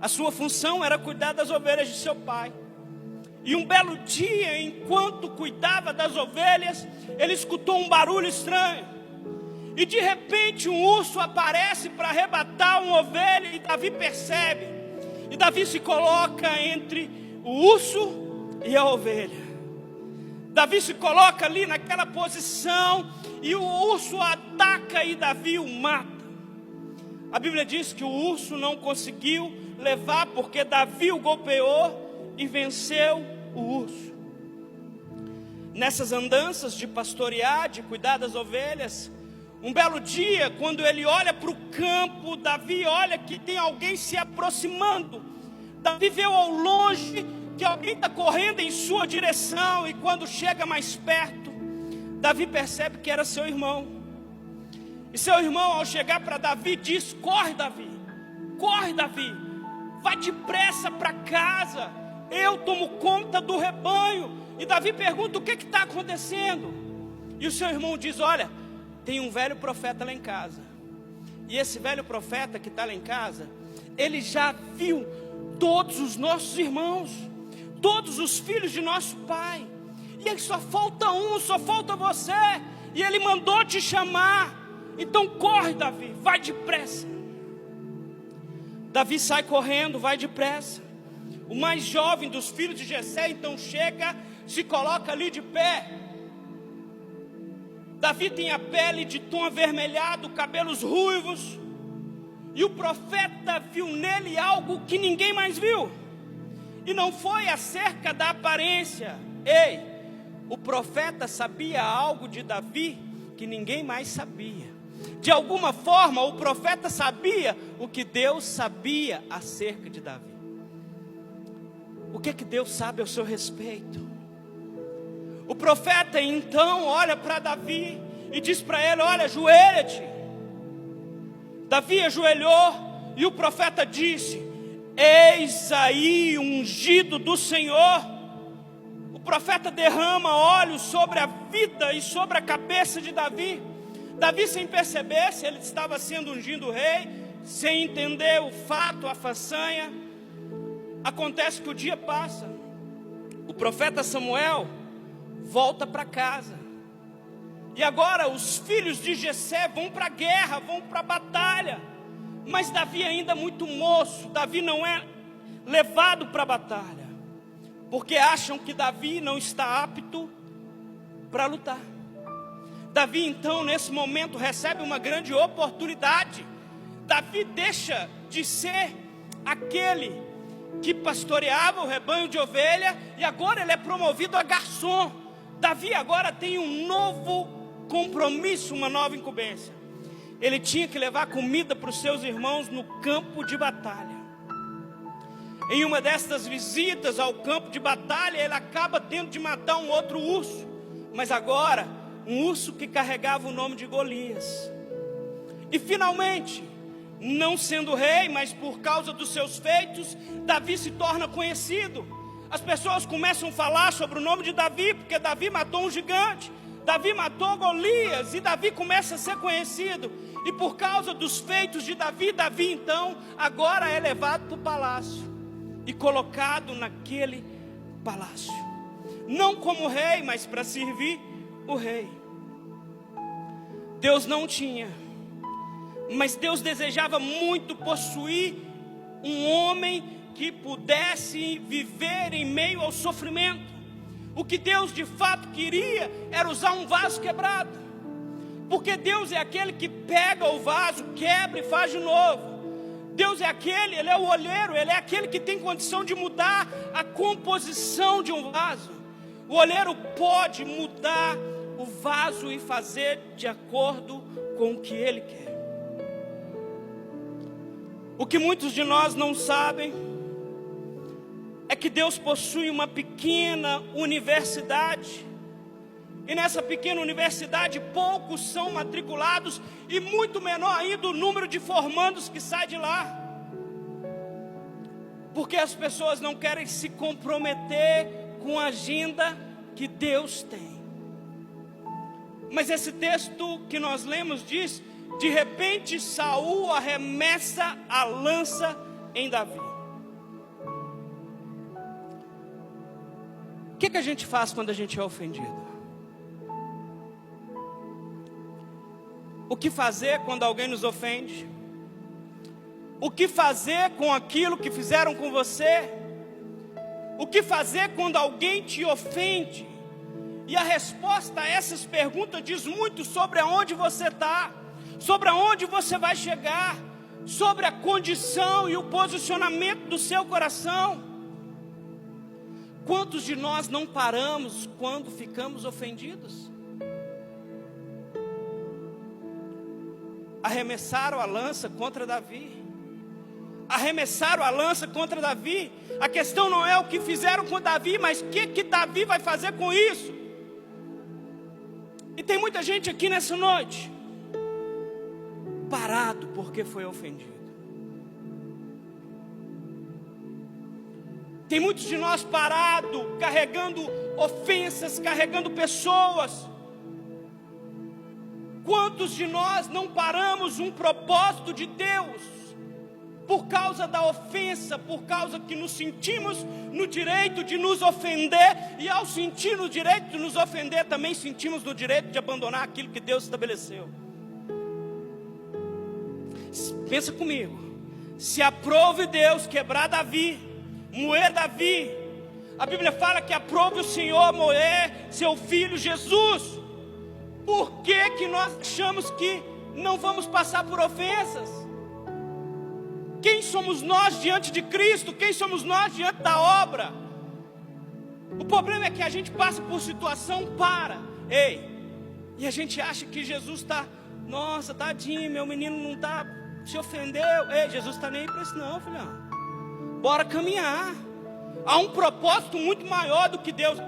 A sua função era cuidar das ovelhas de seu pai. E um belo dia, enquanto cuidava das ovelhas, ele escutou um barulho estranho. E de repente um urso aparece para arrebatar uma ovelha, e Davi percebe. E Davi se coloca entre o urso e a ovelha. Davi se coloca ali naquela posição, e o urso ataca e Davi o mata. A Bíblia diz que o urso não conseguiu levar, porque Davi o golpeou e venceu o urso. Nessas andanças de pastorear, de cuidar das ovelhas, um belo dia, quando ele olha para o campo, Davi olha que tem alguém se aproximando. Davi vê ao longe que alguém está correndo em sua direção, e quando chega mais perto, Davi percebe que era seu irmão. E seu irmão, ao chegar para Davi, diz: corre Davi, vai depressa para casa, eu tomo conta do rebanho. E Davi pergunta: o que está acontecendo? E o seu irmão diz: olha, tem um velho profeta lá em casa, e esse velho profeta que está lá em casa, ele já viu todos os nossos irmãos, todos os filhos de nosso pai, e aí só falta um, só falta você, e ele mandou te chamar. Então corre Davi, vai depressa. Davi sai correndo, vai depressa. O mais jovem dos filhos de Jessé então chega, se coloca ali de pé. Davi tem a pele de tom avermelhado, cabelos ruivos, e o profeta viu nele algo que ninguém mais viu. E não foi acerca da aparência. Ei, o profeta sabia algo de Davi que ninguém mais sabia. De alguma forma o profeta sabia o que Deus sabia acerca de Davi. O que Deus sabe ao seu respeito? O profeta então olha para Davi e diz para ele: olha, ajoelha-te. Davi ajoelhou, e o profeta disse: eis aí o ungido do Senhor. O profeta derrama óleo sobre a vida e sobre a cabeça de Davi. Davi, sem perceber se ele estava sendo ungido rei, sem entender o fato, a façanha, acontece que o dia passa. O profeta Samuel volta para casa, e agora os filhos de Jessé vão para a guerra, vão para a batalha. Mas Davi ainda muito moço, Davi não é levado para a batalha, porque acham que Davi não está apto para lutar. Davi então nesse momento recebe uma grande oportunidade. Davi deixa de ser aquele que pastoreava o rebanho de ovelha, e agora ele é promovido a garçom. Davi agora tem um novo compromisso, uma nova incumbência. Ele tinha que levar comida para os seus irmãos no campo de batalha. Em uma dessas visitas ao campo de batalha, ele acaba tendo de matar um outro urso, mas agora um urso que carregava o nome de Golias. E finalmente, não sendo rei, mas por causa dos seus feitos, Davi se torna conhecido. As pessoas começam a falar sobre o nome de Davi, porque Davi matou um gigante, Davi matou Golias, e Davi começa a ser conhecido. E por causa dos feitos de Davi, Davi então agora é levado para o palácio e colocado naquele palácio, não como rei, mas para servir o rei. Deus não tinha, mas Deus desejava muito possuir um homem que pudesse viver em meio ao sofrimento. O que Deus de fato queria era usar um vaso quebrado, porque Deus é aquele que pega o vaso, quebra e faz de novo. Deus é aquele, Ele é o olheiro, Ele é aquele que tem condição de mudar a composição de um vaso. O olheiro pode mudar o vaso e fazer de acordo com o que Ele quer. O que muitos de nós não sabem é que Deus possui uma pequena universidade, e nessa pequena universidade poucos são matriculados, e muito menor ainda o número de formandos que sai de lá, porque as pessoas não querem se comprometer com a agenda que Deus tem. Mas esse texto que nós lemos diz: de repente Saul arremessa a lança em Davi. que a gente faz quando a gente é ofendido? O que fazer quando alguém nos ofende? O que fazer com aquilo que fizeram com você? O que fazer quando alguém te ofende? E a resposta a essas perguntas diz muito sobre aonde você está, sobre aonde você vai chegar, sobre a condição e o posicionamento do seu coração. Quantos de nós não paramos quando ficamos ofendidos? Arremessaram a lança contra Davi. Arremessaram a lança contra Davi. A questão não é o que fizeram com Davi, mas o que Davi vai fazer com isso? E tem muita gente aqui nessa noite parado porque foi ofendido. Tem muitos de nós parados, carregando ofensas, carregando pessoas. Quantos de nós não paramos um propósito de Deus por causa da ofensa, por causa que nos sentimos no direito de nos ofender, e ao sentir no direito de nos ofender, também sentimos no direito de abandonar aquilo que Deus estabeleceu? Pensa comigo, se aprove Deus quebrar Davi, moer Davi, a Bíblia fala que aprove o Senhor moer seu filho Jesus, por que nós achamos que não vamos passar por ofensas? Quem somos nós diante de Cristo? Quem somos nós diante da obra? O problema é que a gente passa por situação, e a gente acha que Jesus está, nossa, tadinho, meu menino não está, se ofendeu. Jesus está nem aí para isso não, filhão. Bora caminhar. Há um propósito muito maior do que Deus.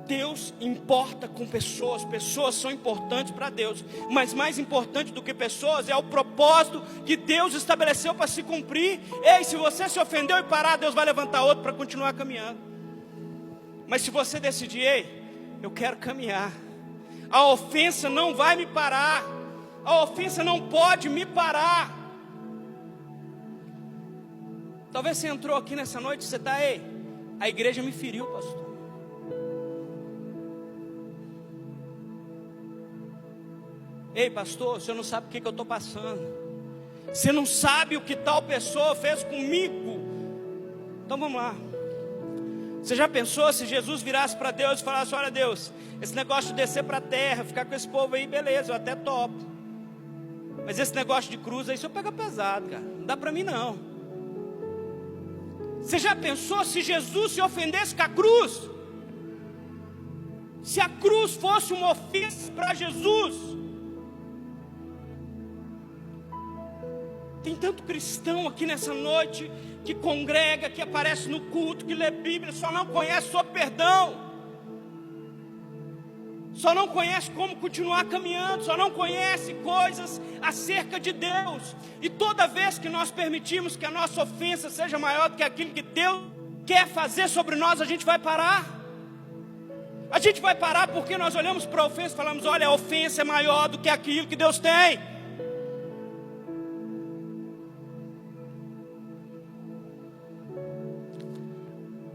Deus importa com pessoas. Pessoas são importantes para Deus, mas mais importante do que pessoas é o propósito que Deus estabeleceu para se cumprir. Se você se ofendeu e parar, Deus vai levantar outro para continuar caminhando. Mas se você decidir, eu quero caminhar, a ofensa não vai me parar, a ofensa não pode me parar. Talvez você entrou aqui nessa noite e você está, a igreja me feriu, pastor. Pastor, o senhor não sabe o que eu estou passando. Você não sabe o que tal pessoa fez comigo. Então vamos lá. Você já pensou se Jesus virasse para Deus e falasse: olha Deus, esse negócio de descer para a terra, ficar com esse povo aí, beleza, eu até topo, mas esse negócio de cruz aí, o senhor pega pesado, cara, não dá para mim não. Você já pensou se Jesus se ofendesse com a cruz? Se a cruz fosse uma ofensa para Jesus? Tem tanto cristão aqui nessa noite que congrega, que aparece no culto, que lê Bíblia, só não conhece o perdão, só não conhece como continuar caminhando, só não conhece coisas acerca de Deus. E toda vez que nós permitimos que a nossa ofensa seja maior do que aquilo que Deus quer fazer sobre nós, a gente vai parar. A gente vai parar porque nós olhamos para a ofensa e falamos: olha, a ofensa é maior do que aquilo que Deus tem.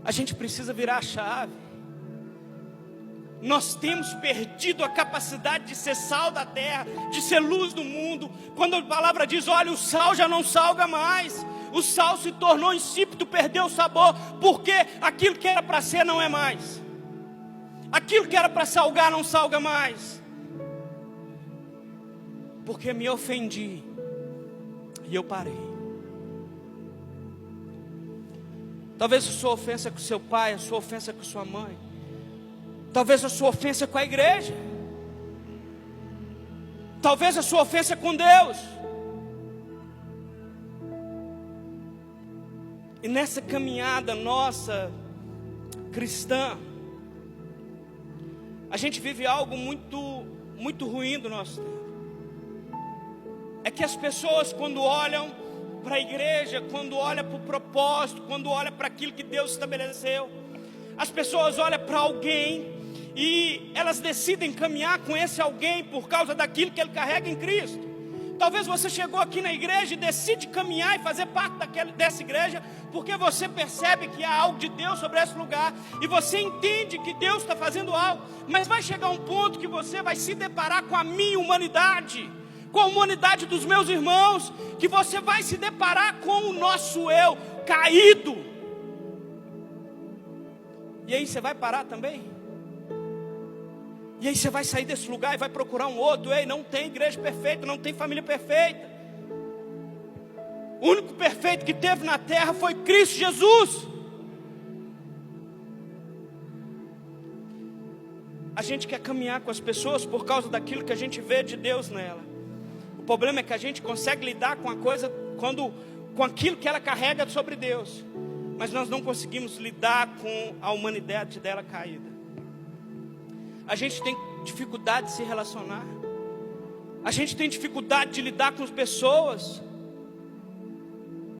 A gente precisa virar a chave. Nós temos perdido a capacidade de ser sal da terra, de ser luz do mundo. Quando a palavra diz: olha, o sal já não salga mais, o sal se tornou insípido, perdeu o sabor, porque aquilo que era para ser não é mais, aquilo que era para salgar não salga mais, porque me ofendi e eu parei. Talvez a sua ofensa é com seu pai, a sua ofensa é com sua mãe, talvez a sua ofensa é com a igreja, talvez a sua ofensa é com Deus. E nessa caminhada nossa cristã, a gente vive algo muito ruim do nosso tempo. É que as pessoas, quando olham para a igreja, quando olham para o propósito, quando olham para aquilo que Deus estabeleceu, as pessoas olham para alguém e elas decidem caminhar com esse alguém por causa daquilo que ele carrega em Cristo, Talvez você chegou aqui na igreja e decide caminhar e fazer parte dessa igreja, porque você percebe que há algo de Deus sobre esse lugar, e você entende que Deus está fazendo algo, mas vai chegar um ponto que você vai se deparar com a minha humanidade, com a humanidade dos meus irmãos, que você vai se deparar com o nosso eu caído. E aí você vai parar também? E aí você vai sair desse lugar e vai procurar um outro. Ei, não tem igreja perfeita, não tem família perfeita. O único perfeito que teve na terra foi Cristo Jesus. A gente quer caminhar com as pessoas por causa daquilo que a gente vê de Deus nela. O problema é que a gente consegue lidar com a coisa com aquilo que ela carrega sobre Deus, mas nós não conseguimos lidar com a humanidade dela caída. A gente tem dificuldade de se relacionar. A gente tem dificuldade de lidar com as pessoas.